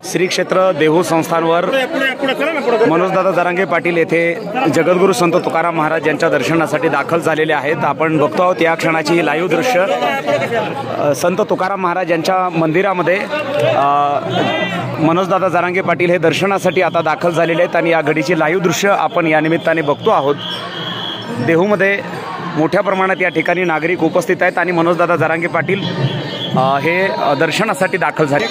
श्री क्षेत्र देहू संस्थानवर मनोजदादा जरांगे पाटील येथे जगद्गुरू संत तुकाराम महाराज यांच्या दर्शनासाठी दाखल झालेले आहेत। आपण बघतो आहोत या क्षणाची लाईव्ह दृश्य। संत तुकाराम महाराज यांच्या मंदिरामध्ये मनोजदादा जरांगे पाटील हे दर्शनासाठी आता दाखल झालेले आहेत आणि या घडीची लाईव्ह दृश्य आपण या निमित्ताने बघतो आहोत। देहूमध्ये मोठ्या प्रमाणात या ठिकाणी नागरिक उपस्थित आहेत आणि मनोजदादा जरांगे पाटील हे दर्शनासाठी दाखल झाले।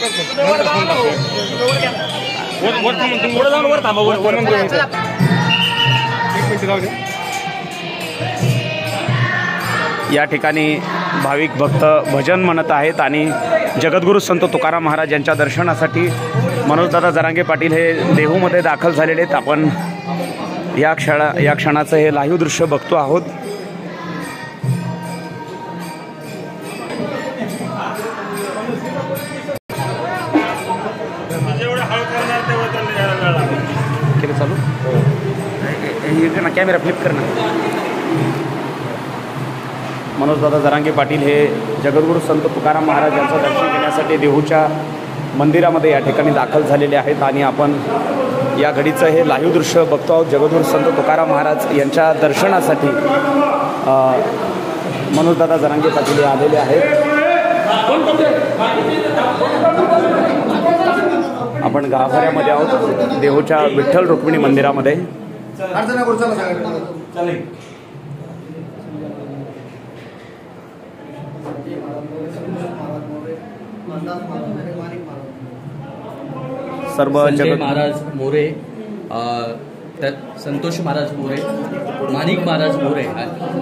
या ठिकाणी भाविक भक्त भजन म्हणत आहेत आणि जगद्गुरू संत तुकाराम महाराज यांच्या दर्शनासाठी मनोजदादा जरांगे पाटील हे देहूमध्ये दाखल झालेले आहेत। आपण या क्षणाचं हे लाईव्ह दृश्य बघतो आहोत। चालू ना कॅमेरा फ्लिप करना। मनोजदादा जरांगे पाटील हे जगद्गुरू संत तुकाराम महाराज यांचं दर्शन घेण्यासाठी देहूच्या मंदिरामध्ये या ठिकाणी दाखल झालेले आहेत आणि आपण या घडीचं हे लाईव्ह दृश्य बघतो आहोत। जगद्गुरू संत तुकाराम महाराज यांच्या दर्शनासाठी मनोजदादा जरांगे पाटील हे आलेले आहेत। आपण गाभाऱ्यामध्ये आहोत देहूच्या विठ्ठल रुक्मिणी मंदिरामध्ये। सर्व महाराज मोरे, संतोष महाराज मोरे, माणिक महाराज मोरे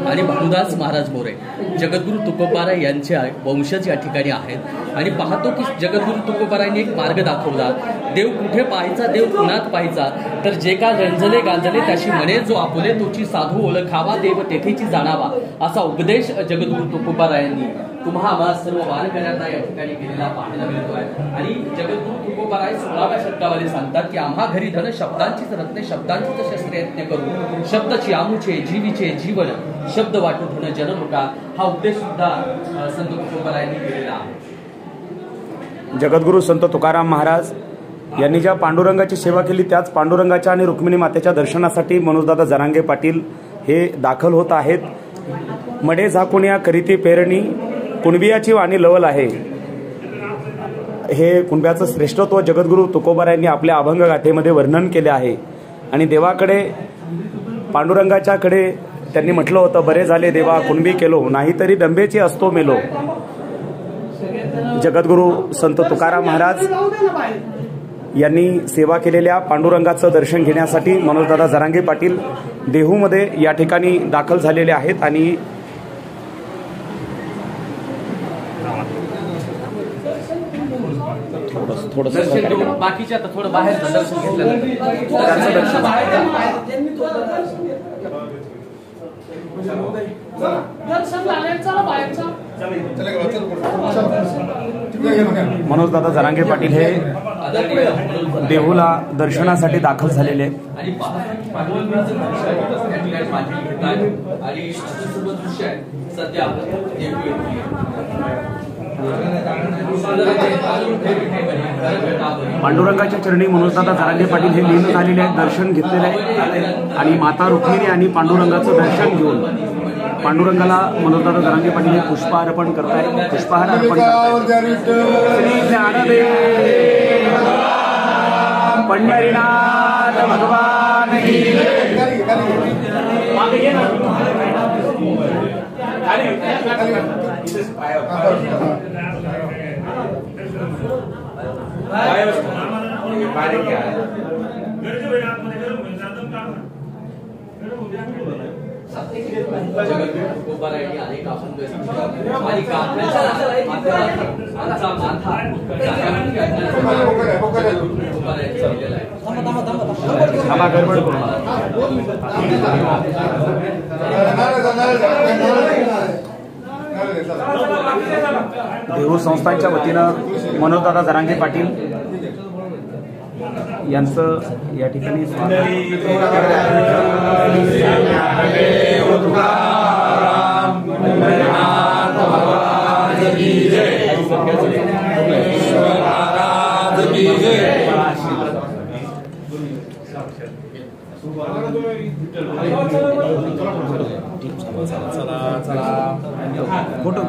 आणि भानुदास महाराज मोरे जगद्गुरू तुकोबाराय यांचे वंशज या ठिकाणी आहेत आणि पाहतो की जगद्गुरू तुकोबारायांनी एक मार्ग दाखवला। देव कुठे पाहायचा, देव कुणात पाहायचा, तर जे का रंजले गांजले त्याशी म्हणे, जो आपुले तोची साधू ओळखावा, देव तेथेची जाणावा, असा उपदेश जगद्गुरू तुकोबारायांनी तुम्हा आम्हा सर्व वारकऱ्यांना या ठिकाणी केलेला पाहायला मिळतोय। आणि जगद्गुरू तुकोबाराय 16व्या शतकामध्ये सांगतात की आम्हा घरी धन शब्दांचीच रत्ने, शब्दांचीच शस्त्रे यत्न करू, शब्दची आमुचे जीवीचे जीवन, शब्द वाटू धन जनलोका, हा उपदेश सुद्धा संत तुकोबारायांनी केलेला आहे। जगद्गुरू संत तुकाराम महाराज यांनी ज्या पांडुरंगाची सेवा केली त्याच पांडुरंगाच्या आणि रुक्मिणी मातेच्या दर्शनासाठी मनोजदादा जरांगे पाटील हे दाखल होत आहेत। मडे झाकुनिया करीती पेरणी, कुणबियाची वाणी लवल आहे, हे कुणब्याचं श्रेष्ठत्व जगद्गुरू तुकोबारायांनी आपल्या अभंग गाथेमध्ये वर्णन केले आहे। आणि देवाकडे पांडुरंगाच्याकडे त्यांनी म्हटलं होतं, बरे झाले देवा कुणबी केलो, नाहीतरी डंबेची असतो मेलो। जगद्गुरू संत तुकाराम महाराज यांनी सेवा केलेल्या पांडुरंगाचं दर्शन घेण्यासाठी मनोजदादा जरांगे पाटील देहूमध्ये या ठिकाणी दाखल झालेले आहेत। आणि थोडं बाकीच्या आता थोडं बाहेर दर्शन घेतलं मनोजदादा जरांगे पाटील हे देहूला दर्शनासाठी दाखल झालेले पांडुरंगाच्या चरणी मनोजदादा जरांगे पाटील हे लीन झालेले आहेत, दर्शन घेतलेले आहे आणि माता रुक्मिणी आणि पांडुरंगाचं दर्शन घेऊन पांडुरंगाला मनोजदादा जरांगे पाटील हे पुष्पहार अर्पण करतायत। पुष्पहार अर्पण पंढरीनाथ भगवान की जगद्गुरू तुकोबारायांनी अनेक अभंग आणि देहू संस्थांच्या वतीनं मनोजदादा जरांगे पाटील यांचं या ठिकाणी स्वागत महाराज की जय। फोटो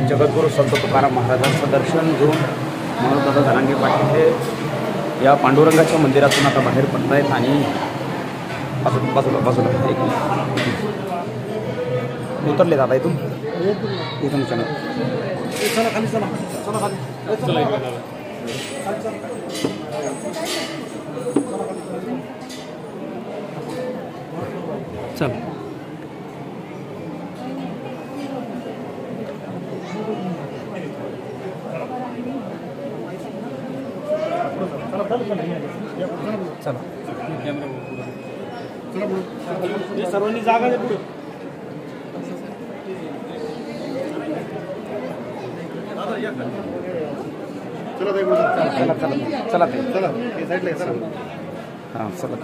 जगद्गुरू संत तुकाराम महाराजांचं दर्शन घेऊन मनोजदादा जरांगे पाटील हे या पांडुरंगाच्या मंदिरातून आता बाहेर पडत आहेत आणि बाजूला एक उतरले दादा इथून चला खाली चला चल सर्वांनी जागा दे पुढे चला हां चला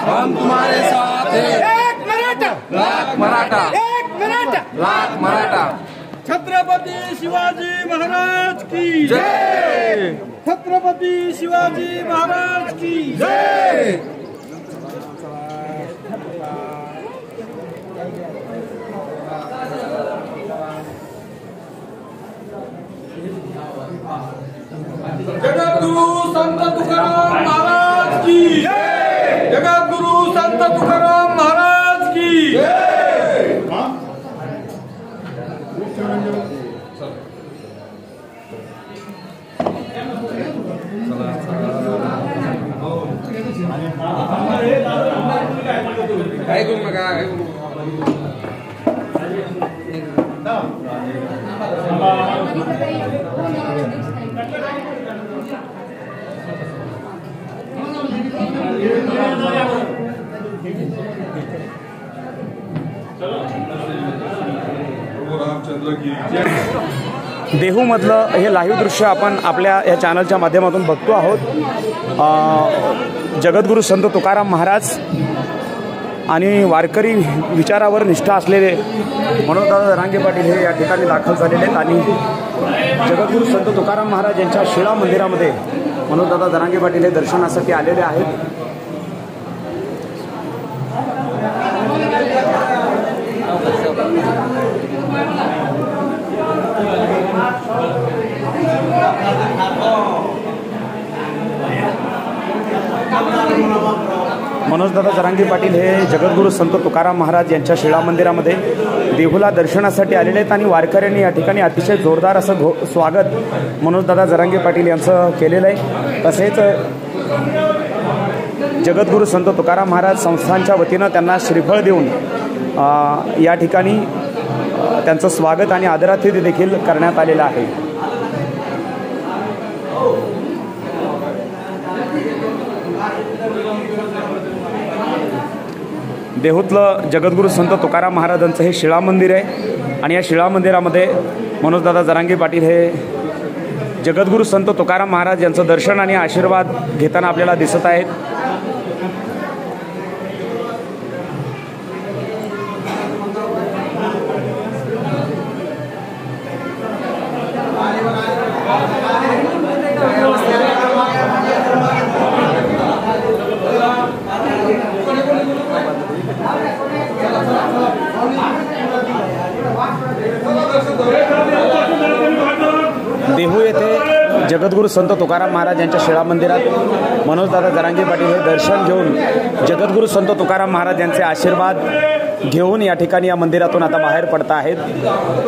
हम तुम्हारे साथ हैं। एक मराठा लाख मराठा, एक मराठा लाख मराठा। छत्रपती शिवाजी महाराज की जय, छत्रपती शिवाजी महाराज की जय। जगद्गुरु संत तुकाराम महाराज की जय, जगद्गुरु संत तुकाराम महाराज की जय। काय करू नका, काय करू रामचंद्र की जय। देहूमधलं हे लाईव्ह दृश्य आपण आपल्या या चॅनलच्या माध्यमातून बघतो आहोत। जगद्गुरू संत तुकाराम महाराज आणि वारकरी विचारावर निष्ठा असलेले मनोजदादा जरांगे पाटील हे या ठिकाणी दाखल झालेले आहेत आणि जगद्गुरू संत तुकाराम महाराज यांच्या शिळा मंदिरामध्ये मनोजदादा जरांगे पाटील हे दर्शनासाठी आलेले आहेत। मनोजदादा जरांगे पाटील हे जगद्गुरू संत तुकाराम महाराज यांच्या शिळा मंदिरामध्ये देहूला दर्शनासाठी आलेले आहेत आणि वारकऱ्यांनी या ठिकाणी अतिशय जोरदार असं स्वागत मनोजदादा जरांगे पाटील यांचं केलेलं आहे। तसेच जगद्गुरू संत तुकाराम महाराज संस्थानच्या वतीनं त्यांना श्रीफळ देऊन या ठिकाणी त्यांचं स्वागत आणि आदरातिथ्य देखील करण्यात आलेलं आहे। देहूतलं जगद्गुरू संत तुकाराम महाराजांचं हे शिळा मंदिर आहे आणि या शिळा मंदिरामध्ये मनोजदादा जरांगे पाटील हे जगद्गुरू संत तुकाराम महाराज यांचं दर्शन आणि आशीर्वाद घेताना आपल्याला दिसत आहेत। देहू येथे जगद्गुरू संत तुकाराम महाराज यांच्या शिळा मंदिरात मनोजदादा जरांगे पाटील हे दर्शन घेऊन जगद्गुरू संत तुकाराम महाराज यांचे आशीर्वाद घेऊन या ठिकाणी या मंदिरातून आता बाहेर पडत आहेत।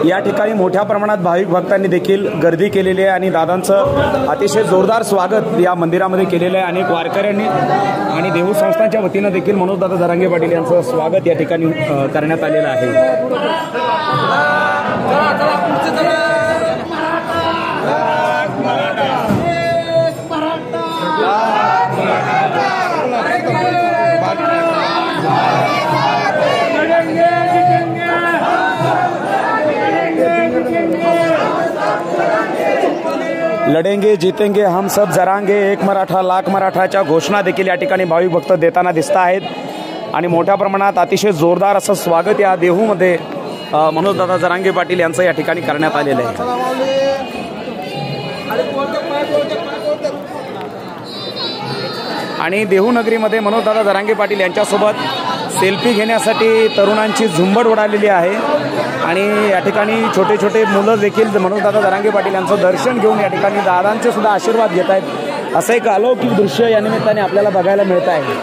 या ठिकाणी मोठ्या प्रमाणात भाविक भक्तांनी देखील गर्दी केलेली आहे आणि दादांचं अतिशय जोरदार स्वागत या मंदिरामध्ये केलेलं आहे। अनेक वारकऱ्यांनी आणि देहू संस्थांच्या वतीनं देखील मनोजदादा जरांगे पाटील यांचं स्वागत या ठिकाणी करण्यात आलेलं आहे। लढेंगे जीतेंगे हम सब जरांगे एक मराठा लाख मराठाच्या घोषणा देखील या ठिकाणी भाविक भक्त देताना दिसत आहेत आणि मोठ्या प्रमाणात अतिशय जोरदार असं स्वागत या देहूमध्ये मनोजदादा जरांगे पाटील यांचं या ठिकाणी करण्यात आलेलं आहे. आणि देहू नगरीमध्ये मनोजदादा जरांगे पाटील यांच्यासोबत सेल्फी घेण्यासाठी तरुणांची झुंबड उडालेली आहे आणि या ठिकाणी छोटे छोटे मुलं देखील मनोजदादा जरांगे पाटील यांचं दर्शन घेऊन या ठिकाणी दादांचे सुद्धा आशीर्वाद घेत आहेत. असं एक अलौकिक दृश्य या निमित्ताने आपल्याला बघायला मिळत आहे.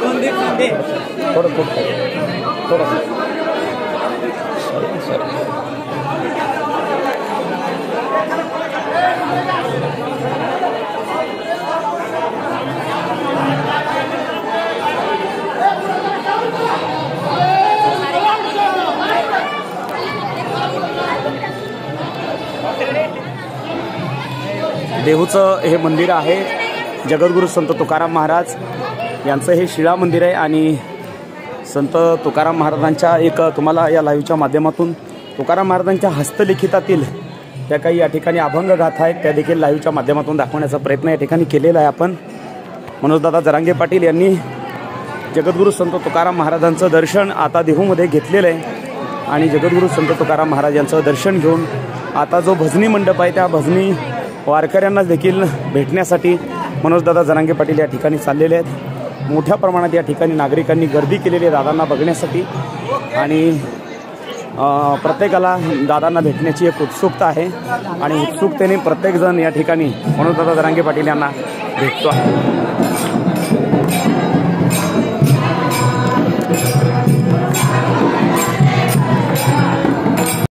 देहूचं हे मंदिर आहे. जगद्गुरू संत तुकाराम महाराज यांचं हे शिळा मंदिर आहे आणि संत तुकाराम महाराजांच्या एक तुम्हाला या लाईव्हच्या माध्यमातून तुकाराम महाराजांच्या हस्तलिखितातील त्या काही या ठिकाणी अभंग गाथा आहेत त्या देखील लाईव्हच्या माध्यमातून दाखवण्याचा प्रयत्न या ठिकाणी केलेला आहे आपण. मनोजदादा जरांगे पाटील यांनी जगद्गुरू संत तुकाराम महाराजांचं दर्शन आता देहूमध्ये घेतलेलं आहे आणि जगद्गुरू संत तुकाराम महाराज यांचं दर्शन घेऊन आता जो भजनी मंडप आहे त्या भजनी वारकऱ्यांना देखील भेटण्यासाठी मनोजदादा जरांगे पाटील या ठिकाणी चाललेले आहेत. मोठ्या प्रमाणात या ठिकाणी नागरिकांनी गर्दी केलेली आहे दादांना बघण्यासाठी आणि प्रत्येकाला दादांना भेटण्याची एक उत्सुकता आहे आणि उत्सुकतेने प्रत्येकजण या ठिकाणी मनोजदादा जरांगे पाटील यांना भेटतो आहे.